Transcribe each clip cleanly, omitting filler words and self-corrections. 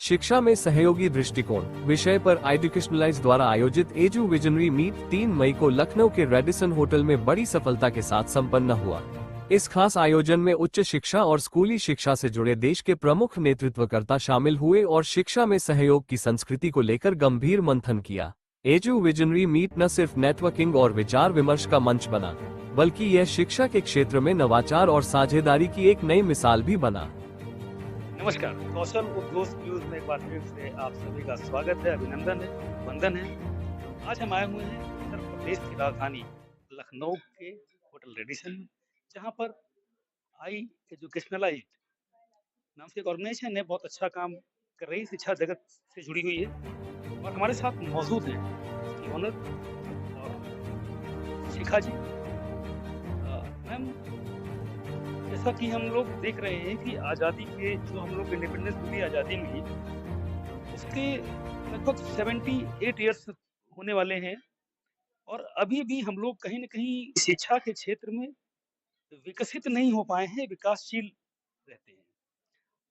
शिक्षा में सहयोगी दृष्टिकोण विषय पर एजुकेशनलाइज द्वारा आयोजित एजू विजनरी मीट 3 मई को लखनऊ के रेडिसन होटल में बड़ी सफलता के साथ संपन्न हुआ। इस खास आयोजन में उच्च शिक्षा और स्कूली शिक्षा से जुड़े देश के प्रमुख नेतृत्वकर्ता शामिल हुए और शिक्षा में सहयोग की संस्कृति को लेकर गंभीर मंथन किया। एजू विजनरी मीट न सिर्फ नेटवर्किंग और विचार विमर्श का मंच बना, बल्कि यह शिक्षा के क्षेत्र में नवाचार और साझेदारी की एक नई मिसाल भी बना। नमस्कार, कौशल उद्घोष न्यूज में एक बार फिर से आप सभी का स्वागत है, अभिनंदन है, वंदन है। आज हम आए हुए हैं उत्तर प्रदेश की राजधानी लखनऊ के होटल रेडिसन में, जहां पर आई एजुकेशनलाइज नाम से एक ऑर्गेनाइजेशन है, बहुत अच्छा काम कर रही है, शिक्षा जगत से जुड़ी हुई है। और हमारे साथ मौजूद हैं इसकी ओनर और शिखा जी। मैम, जैसा कि हम लोग देख रहे हैं कि आज़ादी के जो हम लोग इंडिपेंडेंस मिली, आज़ादी मिली, उसके लगभग 78 ईयर्स होने वाले हैं और अभी भी हम लोग कहीं न कहीं शिक्षा के क्षेत्र में विकसित नहीं हो पाए हैं, विकासशील रहते हैं।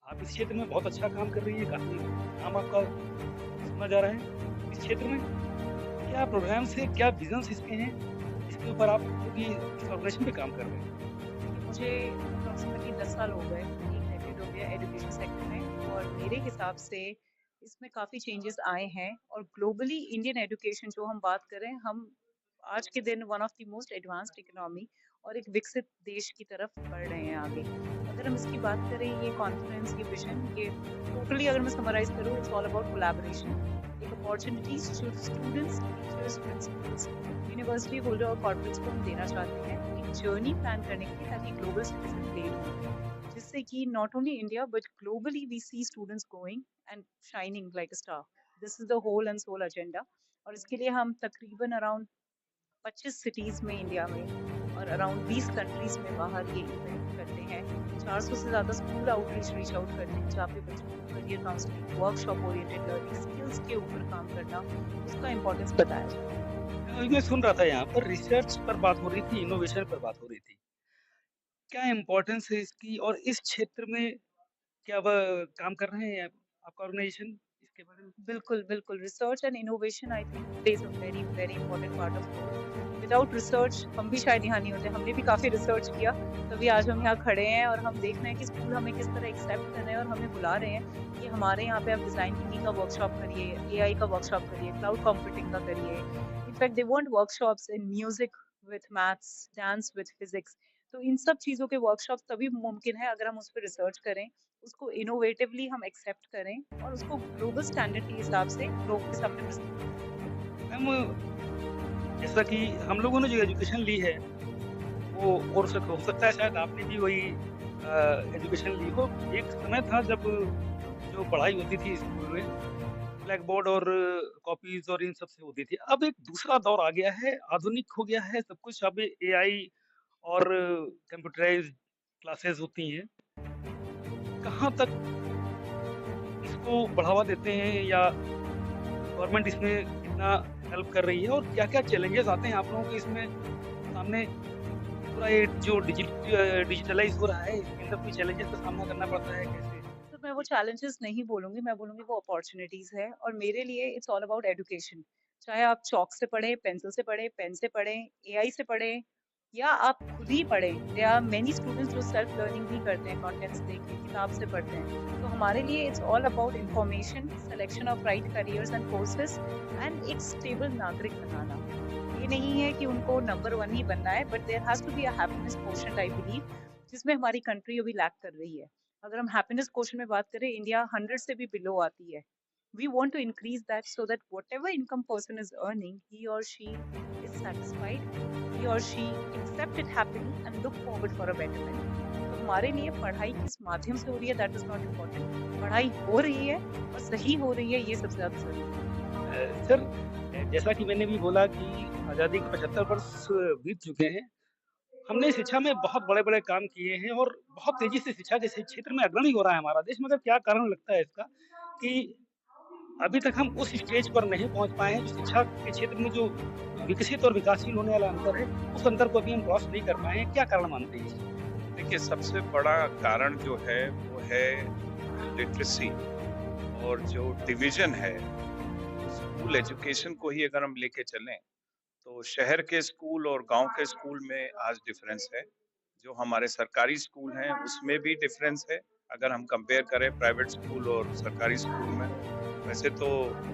आप इस क्षेत्र में बहुत अच्छा काम कर रही है, काफ़ी नाम आपका सुना जा रहा है इस क्षेत्र में। क्या प्रोग्राम्स हैं, क्या विजन्स इसके हैं, इसके ऊपर आप क्योंकि इस ऑर्गेनाइजेशन पे काम कर रहे हैं? मुझे अप्रॉक्सीमेटली 10 साल हो गए, एक डेकेड हो गया एजुकेशन सेक्टर में, और मेरे हिसाब से इसमें काफ़ी चेंजेस आए हैं। और ग्लोबली इंडियन एजुकेशन जो हम बात करें, हम आज के दिन one of the most advanced economy और एक विकसित देश की तरफ बढ़ रहे हैं आगे। अगर हम इसकी बात करें, ये कॉन्फ्रेंस, ये विजन, ये टोटली अगर मैं समराइज करूँ, इट्स ऑल अबाउट कोलैबोरेशन, एक अपॉर्चुनिटीज जो students, teachers, principles, university holder और कॉर्पोरेट्स को हम देना चाहते हैं, जर्नी प्लान करने के लिए, ताकि ग्लोबल सिटीजन ले, जिससे कि not only India but globally we see students going and shining like a star. This is the whole and sole agenda. और इसके लिए हम तकरीबन अराउंड 25 सिटीज में इंडिया में और अराउंड 20 कंट्रीज में बाहर ये इवेंट करते हैं। 400 से ज़्यादा स्कूल आउटरीच रीच आउट करते हैं, जहाँ पे बच्चों को career counselling, workshop oriented learning, skills के ऊपर काम करना, उसका इम्पोर्टेंस बताया जाए। मैं सुन रहा था यहाँ पर रिसर्च पर बात हो रही थी, इनोवेशन पर बात हो रही थी। क्या इम्पोर्टेंस है इसकी और इस क्षेत्र में क्या वह काम कर रहे हैं आपका ऑर्गेनाइजेशन इसके बारे में? बिल्कुल, बिल्कुल। Research and innovation I think plays a very, very important part of growth. Without research हम भी शायद यहाँ नहीं होते। हमने भी काफ़ी रिसर्च किया, तभी आज हम यहाँ खड़े हैं और हम देख रहे हैं कि स्कूल हमें किस तरह एक्सेप्ट कर रहे हैं और हमें बुला रहे हैं कि हमारे यहाँ पे आप डिज़ाइन थिंकिंग का वर्कशॉप करिए, एआई का वर्कशॉप करिए, क्लाउड कंप्यूटिंग का करिए। In fact they want workshops in music with maths, dance with physics. तो इन सब चीज़ों के वर्कशॉप तभी मुमकिन है अगर हम उस पर रिसर्च करें, उसको इनोवेटिवली हम एक्सेप्ट करें और उसको ग्लोबल स्टैंडर्ड के हिसाब से लोगों के सामने प्रस्तुत करें। मैम, जैसा कि हम लोगों ने जो एजुकेशन ली है वो हो सकता है शायद आपने भी वही एजुकेशन ली हो। एक समय था जब जो पढ़ाई होती थी स्कूल में ब्लैक बोर्ड और कॉपीज और इन सब से होती थी। अब एक दूसरा दौर आ गया है, आधुनिक हो गया है सब कुछ। अब एआई और कंप्यूटराइज्ड क्लासेस होती हैं। कहाँ तक इसको बढ़ावा देते हैं या गवर्नमेंट इसमें कितना हेल्प कर रही है और क्या-क्या चैलेंजेस आते हैं आप लोगों के इसमें सामने? पूरा ये जो डिजिटलाइज हो रहा है, इसके अंदर कोई चैलेंजेस का सामना करना पड़ता है कैसे? तो मैं वो चैलेंजेस नहीं बोलूंगी, मैं बोलूंगी वो अपॉर्चुनिटीज है। और मेरे लिए इट्स ऑल अबाउट एजुकेशन। चाहे आप चॉक से पढ़ें, पेंसिल से पढ़ें, पेन से पढ़ें, एआई से पढ़ें, या आप खुद ही पढ़ें। देयर आर मेनी स्टूडेंट्स जो सेल्फ लर्निंग भी करते हैं, कंटेंट्स देख के, किताब से पढ़ते हैं। तो हमारे लिए it's all about information, selection of right careers and courses, and एक स्टेबल नागरिक बनाना। ये नहीं है कि उनको नंबर 1 ही बनना है, but there has to be a happiness quotient, I believe, जिसमें हमारी कंट्री अभी लैक कर रही है। अगर हम हैप्पीनेस क्वोशिएंट में बात करें, इंडिया 100 से भी बिलो आती है। We want to increase that so that whatever income person is earning, he or she is satisfied, he or she accept it happily and look forward for a betterment. तो हमारे लिए पढ़ाई किस माध्यम से हो रही है, that is not important. पढ़ाई हो रही है और सही हो रही है, ये सबसे ज़्यादा जरूरी है। सर, जैसा कि मैंने भी बोला कि आज़ादी के 75 वर्ष बीत चुके हैं। हमने शिक्षा में बहुत बड़े-बड़े काम किए हैं और बहुत तेज़ी से शिक्षा के क्षेत्र में अग्रणी हो रहा है हमारा देश। मगर क्या कारण लगता है इसका कि अभी तक हम उस स्टेज पर नहीं पहुँच पाए हैं, जो शिक्षा के क्षेत्र में जो विकसित और विकासशील होने वाला अंतर है, उस अंतर को अभी हम क्रॉस नहीं कर पाए हैं। क्या कारण मानते हैं इसको? देखिए, सबसे बड़ा कारण जो है वो है लिटरेसी और जो डिवीजन है स्कूल एजुकेशन को ही अगर हम लेके चलें तो शहर के स्कूल और गांव के स्कूल में आज डिफरेंस है। जो हमारे सरकारी स्कूल हैं उसमें भी डिफरेंस है अगर हम कंपेयर करें प्राइवेट स्कूल और सरकारी स्कूल में। वैसे तो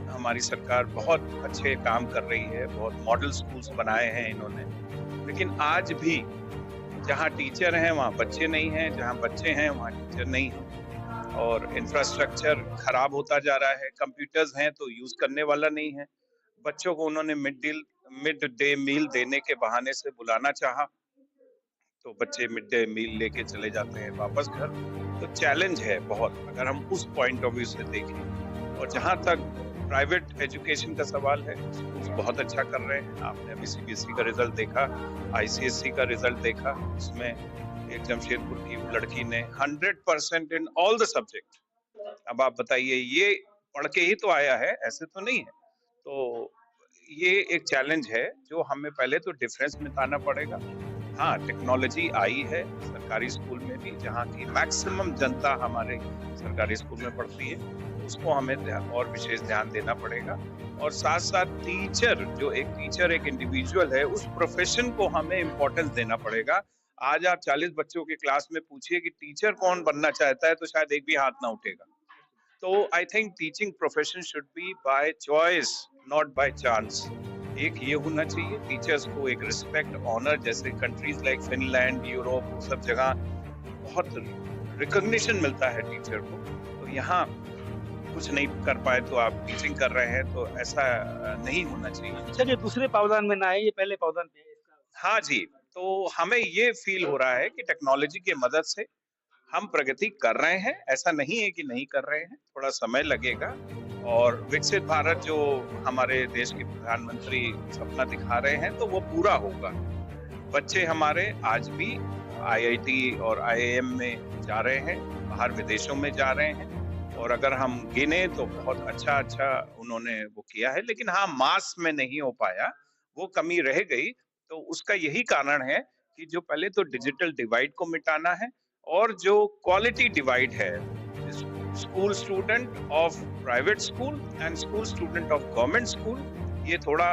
हमारी सरकार बहुत अच्छे काम कर रही है, बहुत मॉडल स्कूल्स बनाए हैं इन्होंने, लेकिन आज भी जहाँ टीचर हैं वहाँ बच्चे नहीं हैं, जहाँ बच्चे हैं वहाँ टीचर नहीं है और इंफ्रास्ट्रक्चर खराब होता जा रहा है। कंप्यूटर्स हैं तो यूज करने वाला नहीं है। बच्चों को उन्होंने मिड डे मील देने के बहाने से बुलाना चाहा तो बच्चे मिड डे मील लेके चले जाते हैं वापस घर। तो चैलेंज है बहुत अगर हम उस पॉइंट ऑफ व्यू से देखें। और जहाँ तक प्राइवेट एजुकेशन का सवाल है, स्कूल्स बहुत अच्छा कर रहे हैं। आपने अभी सीबीएसई का रिजल्ट देखा, आईसीएसई का रिजल्ट देखा, उसमें एक जमशेदपुर की लड़की ने 100% इन ऑल द सब्जेक्ट। अब आप बताइए, ये पढ़ के ही तो आया है, ऐसे तो नहीं है। तो ये एक चैलेंज है जो हमें पहले तो डिफरेंस मिटाना पड़ेगा। हाँ, टेक्नोलॉजी आई है सरकारी स्कूल में भी, जहाँ की मैक्सिमम जनता हमारे सरकारी स्कूल में पढ़ती है, उसको हमें और विशेष ध्यान देना पड़ेगा। और साथ साथ टीचर, जो एक टीचर एक इंडिविजुअल है, उस प्रोफेशन को हमें इम्पोर्टेंस देना पड़ेगा। आज आप 40 बच्चों की क्लास में पूछिए कि टीचर कौन बनना चाहता है तो शायद एक भी हाथ ना उठेगा। तो I think teaching profession should be by choice, not by chance. एक ये होना चाहिए टीचर्स को एक रिस्पेक्ट, ऑनर, जैसे कंट्रीज लाइक फिनलैंड, यूरोप, सब जगह बहुत रिकॉग्निशन मिलता है टीचर को। तो यहाँ कुछ नहीं कर पाए तो आप टीचिंग कर रहे हैं, तो ऐसा नहीं होना चाहिए। चलिए दूसरे पावदान में ना आए, ये पहले पावदान पे है इसका। हाँ जी, तो हमें ये फील हो रहा है कि टेक्नोलॉजी की मदद से हम प्रगति कर रहे हैं। ऐसा नहीं है कि नहीं कर रहे हैं, थोड़ा समय लगेगा। और विकसित भारत जो हमारे देश के प्रधानमंत्री सपना दिखा रहे हैं तो वो पूरा होगा। बच्चे हमारे आज भी आईआईटी और आईआईएम में जा रहे हैं, बाहर विदेशों में जा रहे हैं। और अगर हम गिने तो बहुत अच्छा उन्होंने वो किया है, लेकिन हाँ, मास में नहीं हो पाया, वो कमी रह गई। तो उसका यही कारण है कि जो पहले तो डिजिटल डिवाइड को मिटाना है और जो क्वालिटी डिवाइड है, school student of private school and school student of government school, ये थोड़ा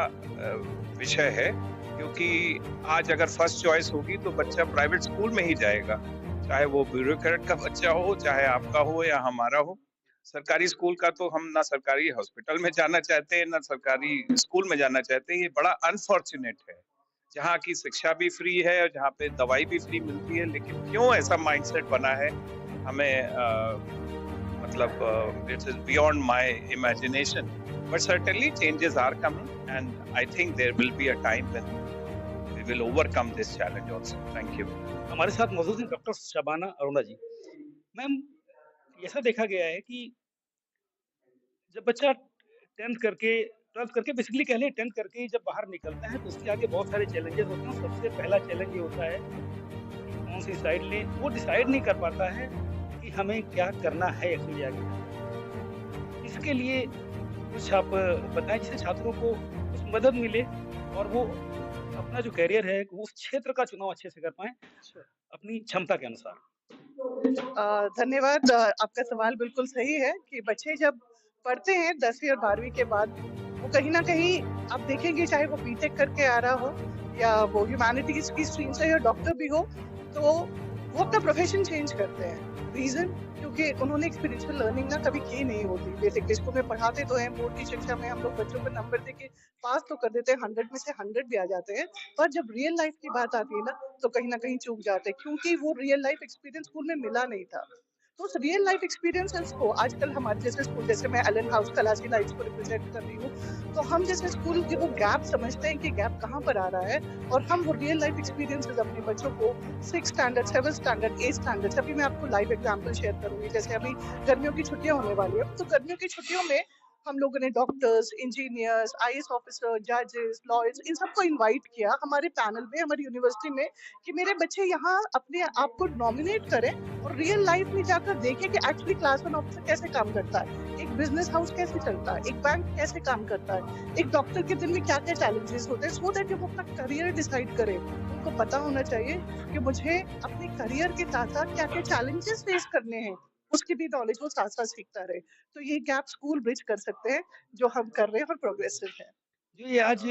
विषय है। क्योंकि आज अगर फर्स्ट चॉइस होगी तो बच्चा प्राइवेट स्कूल में ही जाएगा, चाहे वो ब्यूरोक्रेट का बच्चा हो, चाहे आपका हो या हमारा हो। सरकारी स्कूल का तो हम ना सरकारी हॉस्पिटल में जाना चाहते हैं, ना सरकारी स्कूल में जाना चाहते हैं। ये बड़ा अनफॉर्चुनेट है, जहाँ की शिक्षा भी फ्री है और जहाँ पे दवाई भी फ्री मिलती है। लेकिन क्यों ऐसा माइंडसेट बना है, हमें मतलब it is beyond my imagination. But certainly changes are coming and I think there will be a time when we will overcome this challenge also. Thank you. हमारे साथ मौजूद हैं डॉक्टर शबाना अरोड़ा जी। मैम, ऐसा देखा गया है कि जब बच्चा 12th करके बेसिकली कह लें 10th करके जब बाहर निकलता है तो उसके आगे बहुत सारे चैलेंजेस होते हैं। सबसे पहला चैलेंज ये होता है कि कौन सी साइड लें। वो डिसाइड नहीं कर पाता है कि हमें क्या करना है एक्चुअली आगे। इसके लिए कुछ आप बताएं जिससे छात्रों को कुछ मदद मिले और वो अपना जो करियर है उस क्षेत्र का चुनाव अच्छे से कर पाएं अपनी क्षमता के अनुसार। धन्यवाद। आपका सवाल बिल्कुल सही है कि बच्चे जब पढ़ते हैं 10वीं और 12वीं के बाद, वो कहीं ना कहीं आप देखेंगे, चाहे वो बीटेक करके आ रहा हो या वो ह्यूमैनिटीज की स्ट्रीम से या डॉक्टर भी हो, तो वो अपना प्रोफेशन चेंज करते हैं। रीजन क्योंकि उन्होंने एक्सपीरियंशियल लर्निंग ना कभी की नहीं होती। बेसिकली स्कूल में पढ़ाते तो हैं, बोर्ड की शिक्षा में हम लोग बच्चों को नंबर देके पास तो कर देते हैं, 100 में से 100 भी आ जाते हैं, पर जब रियल लाइफ की बात आती है ना तो कहीं ना कहीं चूक जाते हैं, क्योंकि वो रियल लाइफ एक्सपीरियंस स्कूल में मिला नहीं था। तो उस रियल लाइफ एक्सपीरियंसेस को आजकल हमारे जैसे स्कूल, जैसे मैं एलन हाउस कलासी लाइट्स को रिप्रेजेंट कर रही हूँ, तो हम जैसे स्कूल के वो गैप समझते हैं कि गैप कहाँ पर आ रहा है, और हम वो रियल लाइफ एक्सपीरियंसेस अपने बच्चों को 6th standard, 7th standard, 8th standard, अभी मैं आपको लाइव एग्जांपल शेयर करूंगी। जैसे अभी गर्मियों की छुट्टियां होने वाली है, तो गर्मियों की छुट्टियों में हम लोगों ने डॉक्टर्स, इंजीनियर्स, आईएएस ऑफिसर, जजेस, लॉयर्स, इन सबको इनवाइट किया हमारे पैनल में, हमारी यूनिवर्सिटी में, कि मेरे बच्चे यहाँ अपने आप को नॉमिनेट करें और रियल लाइफ में जाकर देखें कि एक्चुअली क्लास 1 ऑफिसर कैसे काम करता है, एक बिजनेस हाउस कैसे चलता है, एक बैंक कैसे काम करता है, एक डॉक्टर के दिन में क्या क्या चैलेंजेस होते हैं, सो दैट जब वो अपना करियर डिसाइड करें उनको पता होना चाहिए कि मुझे अपने करियर के साथ साथ क्या क्या चैलेंजेस फेस करने हैं, उसकी भी नॉलेज वो साथ-साथ सीखता रहे। तो ये गैप स्कूल ब्रिज कर सकते हैं, जो हम कर रहे हैं और प्रोग्रेसिव है। जो ये आज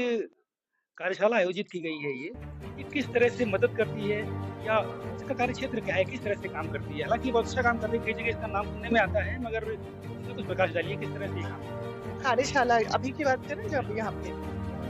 कार्यशाला आयोजित की गई है ये किस तरह से मदद करती है या इसका कार्यक्षेत्र क्या है? किस तरह से काम करती है? हालाँकि बहुत अच्छा काम कर रही है, कई जगह इसका नाम सुनने में आता है, मगर इसमें कुछ प्रकाश डालिए किस तरह से ये काम करती है? कार्यशाला अभी की बात करें जब यहाँ पे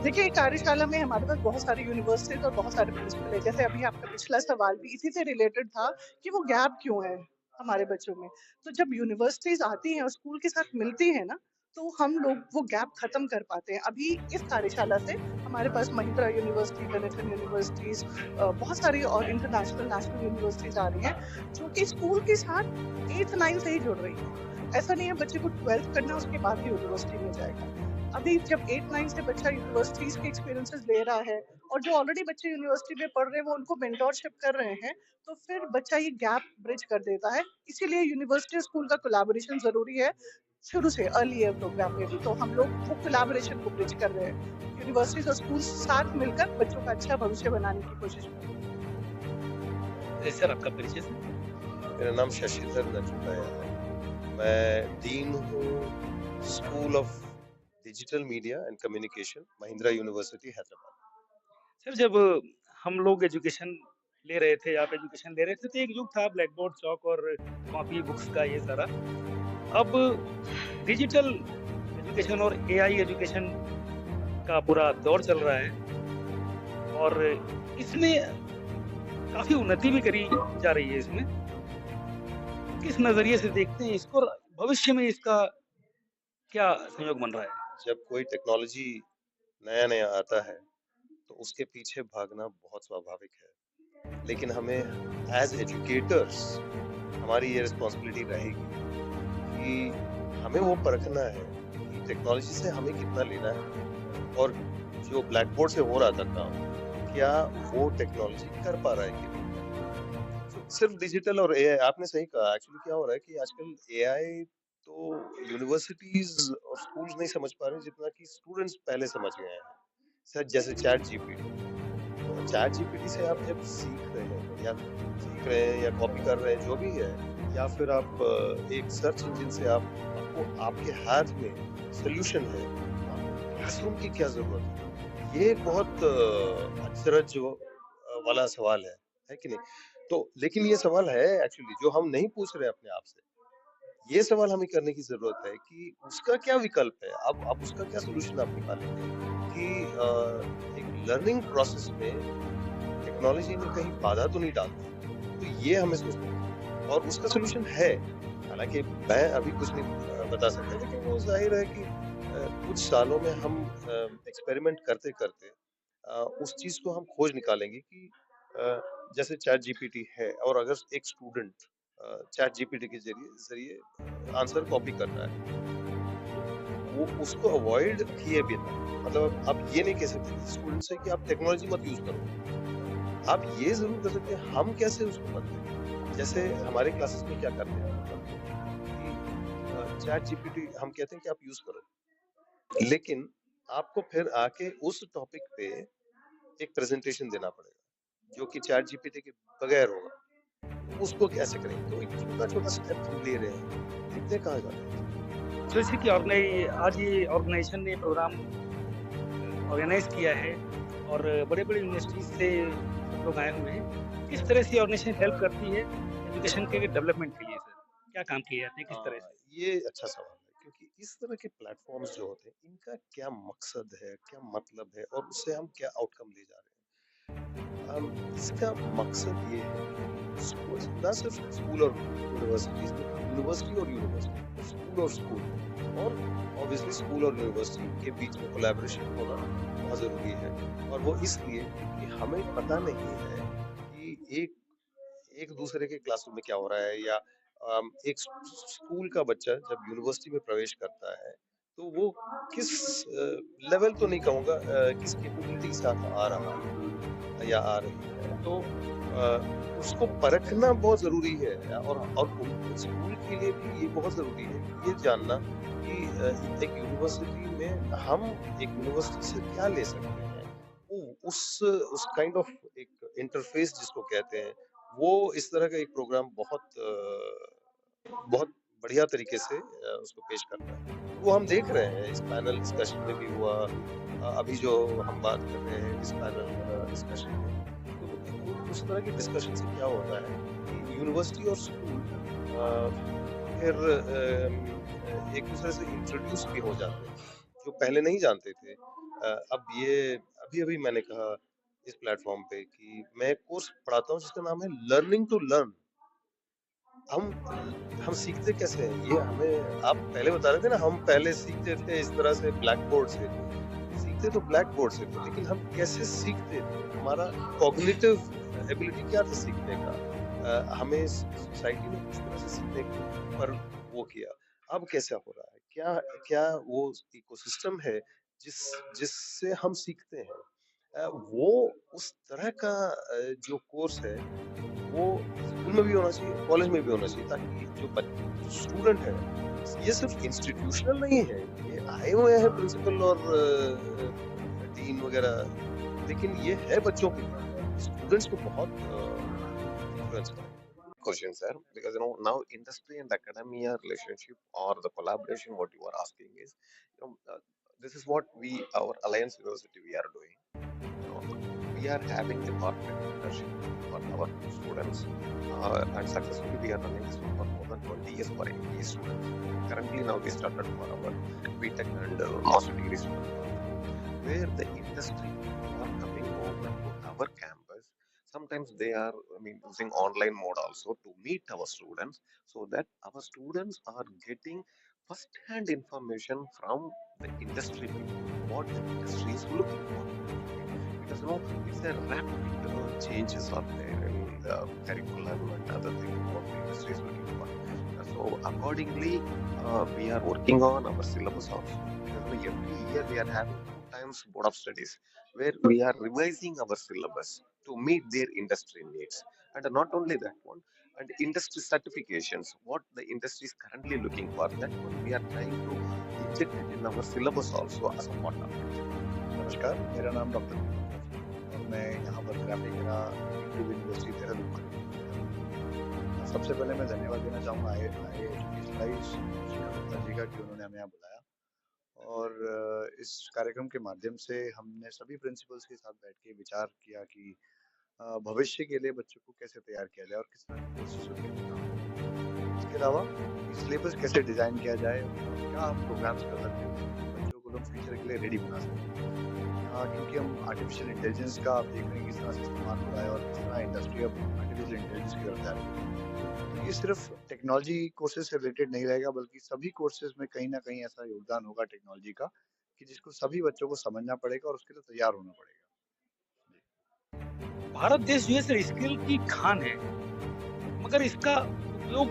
देखिए कार्यशाला में हमारे पास बहुत सारी यूनिवर्सिटीज और बहुत सारे प्रिंसिपल है। जैसे अभी आपका पिछला सवाल भी इसी से रिलेटेड था कि वो गैप क्यों है हमारे बच्चों में। तो जब यूनिवर्सिटीज आती हैं और स्कूल के साथ मिलती हैं ना, तो हम लोग वो गैप खत्म कर पाते हैं। अभी इस कार्यशाला से हमारे पास महिंद्रा यूनिवर्सिटी, बेनेटन यूनिवर्सिटीज, बहुत सारी और इंटरनेशनल नेशनल यूनिवर्सिटीज आ रही हैं, जो कि स्कूल के साथ 8th-9th से ही जुड़ रही है। ऐसा नहीं है बच्चे को 12th करना उसके बाद ही यूनिवर्सिटी में जाएगा। अभी जब 8th-9th से बच्चा यूनिवर्सिटीज के एक्सपीरियंसेस ले रहा है और जो ऑलरेडी बच्चे यूनिवर्सिटी में पढ़ रहे हैं वो उनको मेंटोरशिप कर रहे हैं, तो फिर बच्चा ये गैप ब्रिज कर देता है। इसीलिए यूनिवर्सिटी और स्कूल का कोलैबोरेशन जरूरी है शुरू से, अर्ली ईयर प्रोग्राम में भी। तो हम लोग वो कोलैबोरेशन को ब्रिज कर रहे हैं। यूनिवर्सिटीज और स्कूल साथ मिलकर बच्चों का अच्छा भविष्य बनाने की कोशिश कर रहे हैं। सर आपका परिचय सर? मेरा नाम शशिधर नजुटाया है। मैं डीन हूँ school of digital media and communication, Mahindra university Hyderabad. Sir जब हम लोग एजुकेशन ले रहे थे, आप एजुकेशन ले रहे थे, तो एक युग था ब्लैक बोर्ड, चॉक और कॉपी बुक्स का ये सारा। अब डिजिटल एजुकेशन और एआई एजुकेशन का पूरा दौर चल रहा है और इसमें काफ़ी उन्नति भी करी जा रही है इसमें। किस नज़रिए से देखते हैं इसको और भविष्य में इसका क्या संयोग बन रहा है? जब कोई टेक्नोलॉजी नया-नया आता है, तो उसके पीछे भागना बहुत स्वाभाविक है। लेकिन हमें एज़ एजुकेटर्स हमारी ये रिस्पॉन्सिबिलिटी रहेगी कि हमें वो परखना है कि टेक्नोलॉजी से हमें कितना लेना है और जो ब्लैक बोर्ड से हो रहा था काम, क्या वो टेक्नोलॉजी कर पा रहा है कि नहीं। सिर्फ डिजिटल और एआई, आपने सही कहा। एक्चुअली क्या हो रहा है कि आजकल एआई तो यूनिवर्सिटीज और स्कूल्स नहीं समझ पा रहे जितना कि स्टूडेंट्स पहले समझ गए हैं। सर जैसे चैट जीपीटी, तो चैट जीपीटी से आप जब सीख रहे हैं या कॉपी कर रहे हैं जो भी है, या फिर आप एक सर्च इंजन से आपको आपके हाथ में सोल्यूशन है, क्लासरूम की क्या जरूरत है। ये एक बहुत अचरज वाला सवाल है कि नहीं। तो लेकिन ये सवाल है एक्चुअली जो हम नहीं पूछ रहे अपने आप से। ये सवाल हमें करने की जरूरत है कि उसका क्या विकल्प है। अब उसका क्या सोल्यूशन आप निकालेंगे कि एक लर्निंग प्रोसेस में टेक्नोलॉजी में कहीं बाधा तो नहीं डालती। तो ये हमें सोचना है और उसका सोल्यूशन है। हालांकि मैं अभी कुछ नहीं बता सकता, लेकिन वो जाहिर है कि कुछ सालों में हम एक्सपेरिमेंट करते करते उस चीज को हम खोज निकालेंगे कि जैसे चैट जीपीटी है और अगर एक स्टूडेंट चैट जीपीटी के जरिए आंसर कॉपी करना है, वो उसको अवॉइड किए बिना, मतलब आप ये नहीं कह सकते स्टूडेंट से कि आप टेक्नोलॉजी मत यूज करो। आप ये जरूर कर सकते हैं हम कैसे उसको बदलें। जैसे हमारे क्लासेस में क्या करते हैं कि चैट जीपीटी हम कहते हैं कि आप यूज करो, लेकिन आपको फिर आके उस टॉपिक पे एक प्रेजेंटेशन देना पड़ेगा जो कि चैट जीपीटी के बगैर होगा। उसको कैसे करेंगे? तो एक छोटा-छोटा स्टेप हम ले रहे हैं, देखते कहाँ जाते हैं। जैसे कि आज ये ऑर्गेनाइजेशन ने प्रोग्राम ऑर्गेनाइज किया है और बड़े-बड़े यूनिवर्सिटी से लोग आए हुए हैं। किस तरह से ऑर्गेनाइजेशन हेल्प करती है एजुकेशन के डेवलपमेंट के लिए सर? क्या काम किए जाते हैं, किस तरह से? ये अच्छा सवाल है क्योंकि इस तरह के प्लेटफॉर्म्स जो होते हैं इनका क्या मकसद है, क्या मतलब है और उससे हम क्या आउटकम ले जा रहे हैं। इसका मकसद ये है कि स्कूल, ना सिर्फ स्कूल और यूनिवर्सिटीज, यूनिवर्सिटी और यूनिवर्सिटी, स्कूल और स्कूल, और ऑब्वियसली स्कूल और यूनिवर्सिटी के बीच में कोलैबोरेशन होना बहुत जरूरी है। और वो इसलिए कि हमें पता नहीं है कि एक दूसरे के क्लासरूम में क्या हो रहा है, या एक स्कूल का बच्चा जब यूनिवर्सिटी में प्रवेश करता है तो वो किस लेवल तो नहीं कहूँगा, किस कैपेबिलिटी के साथ आ रहा है या आ रही है। तो उसको परखना बहुत जरूरी है और स्कूल के लिए भी ये बहुत जरूरी है ये जानना कि एक यूनिवर्सिटी में हम एक यूनिवर्सिटी से क्या ले सकते हैं। वो उस काइंड ऑफ एक इंटरफेस जिसको कहते हैं, वो इस तरह का एक प्रोग्राम बहुत बहुत बढ़िया तरीके से उसको पेश करता है। वो हम देख रहे हैं इस पैनल डिस्कशन में भी हुआ, अभी जो हम बात कर रहे हैं इस पैनल डिस्कशन में, तो उस तरह के डिस्कशन से क्या होता है कि यूनिवर्सिटी और स्कूल फिर एक दूसरे से इंट्रोड्यूस भी हो जाते हैं, जो पहले नहीं जानते थे। अब ये अभी-अभी मैंने कहा इस प्लेटफ़ॉर्म पे कि मैं एक कोर्स पढ़ाता हूँ जिसका नाम है लर्निंग टू लर्न। हम सीखते कैसे हैं? ये हमें आप पहले बता रहे थे ना, हम पहले सीखते थे इस तरह से ब्लैक बोर्ड से। सीखते तो ब्लैक बोर्ड से थे, लेकिन हम कैसे सीखते थे? हमारा कॉग्निटिव एबिलिटी क्या था सीखने का? हमें सोसाइटी ने किस तरह से सीखने पर वो किया। अब कैसा हो रहा है? क्या क्या वो इकोसिस्टम है जिस जिससे हम सीखते हैं? वो उस तरह का जो कोर्स है वो स्कूल में भी होना चाहिए, कॉलेज में भी होना चाहिए, ताकि जो स्टूडेंट है, ये सिर्फ इंस्टीट्यूशनल नहीं है, ये आए हुए हैं प्रिंसिपल और डीन वगैरह, लेकिन ये है बच्चों के लिए, स्टूडेंट्स को बहुत इन्फ्लुएंस करेगा। Question, sir, because now industry and academia relationship or the collaboration, what you are asking is, this is what our Alliance University, we are doing. We are having the corporate partnership for our students, and successfully we are running this one for more than 20 years for MBA students. Currently, now we started for our BTech and master degree students, where the industry are coming over to our campus. Sometimes they are, using online mode also to meet our students, so that our students are getting first-hand information from the industry people, what the industry is looking for. Because it's a rapid changes are there in the curriculum and other things what the industry is looking for. So accordingly, we are working on our syllabus also. Because every year we are having 2 times board of studies where we are revising our syllabus to meet their industry needs. And not only that one, and industry certifications, what the industry is currently looking for, that one we are trying to inject it in our syllabus also as a part of it. नमस्कार, मेरा नाम doctor और मैं यहाँ पर ग्राफिकरा university Dehradun में। सबसे पहले मैं धन्यवाद देना चाहूँगा आए एजुकेशनलाइज गुप्ता जी का कि उन्होंने हमें यहाँ बुलाया और इस कार्यक्रम के माध्यम से हमने सभी प्रिंसिपल्स के साथ बैठ के विचार किया कि भविष्य के लिए बच्चों को कैसे तैयार किया जाए और किस तरह के कोर्सेज होते। इसके अलावा सिलेबस कैसे डिज़ाइन किया जाए और क्या हम प्रोग्राम्स कर सकते हैं बच्चों को लोग फ्यूचर के लिए रेडी बना सकते हैं। क्योंकि हम आर्टिफिशियल इंटेलिजेंस का आप देख रहे हैं किस तरह से इस्तेमाल हो रहा है और किस तरह इंडस्ट्री अब आर्टिफिशियल इंटेलिजेंस की तरफ जा रही है। तो ये सिर्फ टेक्नोलॉजी कोर्सेज से रिलेटेड नहीं रहेगा, बल्कि सभी कोर्सेज में कहीं ना कहीं ऐसा योगदान होगा टेक्नोलॉजी का कि जिसको सभी बच्चों को समझना पड़ेगा और उसके लिए तैयार होना पड़ेगा। भारत देश जो है स्किल की खान है, मगर इसका उपयोग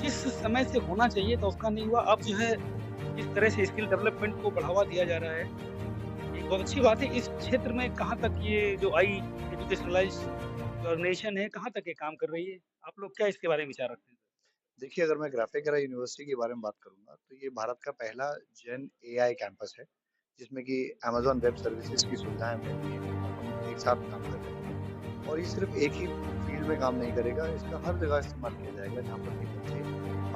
जिस समय से होना चाहिए था उसका नहीं हुआ। अब जो है इस तरह से स्किल डेवलपमेंट को बढ़ावा दिया जा रहा है, एक बहुत अच्छी बात है। इस क्षेत्र में कहाँ तक ये जो आई एजुकेशनलाइज ऑर्गेनाइजेशन है, कहाँ तक ये काम कर रही है? आप लोग क्या इसके बारे में विचार रखते हैं? देखिए, अगर मैं ग्राफिकरा यूनिवर्सिटी के बारे में बात करूंगा तो ये भारत का पहला जेन एआई कैंपस है जिसमें कि अमेज़न वेब सर्विसेज की सुविधाएं मिलती हैं और हम एक साथ काम कर रहे हैं। और ये सिर्फ एक ही फील्ड में काम नहीं करेगा, इसका हर जगह इस्तेमाल किया जाएगा जहाँ पर कि बच्चे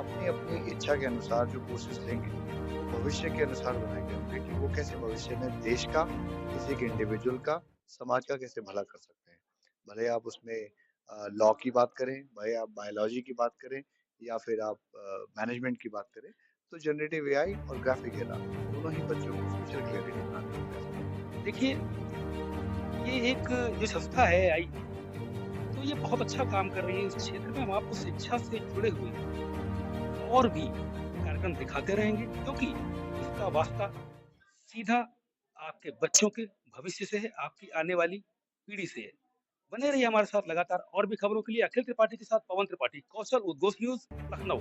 अपनी अपनी इच्छा के अनुसार जो कोर्सेज लेंगे वो भविष्य के अनुसार बनाएंगे होंगे कि वो कैसे भविष्य में देश का, किसी के इंडिविजुअल का, समाज का कैसे भला कर सकते हैं। भले आप उसमें लॉ की बात करें, भले आप बायोलॉजी की बात करें या फिर आप मैनेजमेंट की बात करें, तो जनरेटिव एआई और ग्राफिकरा दोनों ही बच्चों को फ्यूचर के लिए रेडी बनाने का प्रयास करेंगे। देखिए, ये एक जो संस्था है आई, तो ये बहुत अच्छा काम कर रही है इस क्षेत्र में। हम आपको शिक्षा से जुड़े हुए और भी कार्यक्रम दिखाते रहेंगे, क्योंकि इसका वास्ता सीधा आपके बच्चों के भविष्य से है, आपकी आने वाली पीढ़ी से है। बने रहिए हमारे साथ लगातार और भी खबरों के लिए। अखिल त्रिपाठी के साथ पवन त्रिपाठी, कौशल उद्घोष न्यूज, लखनऊ।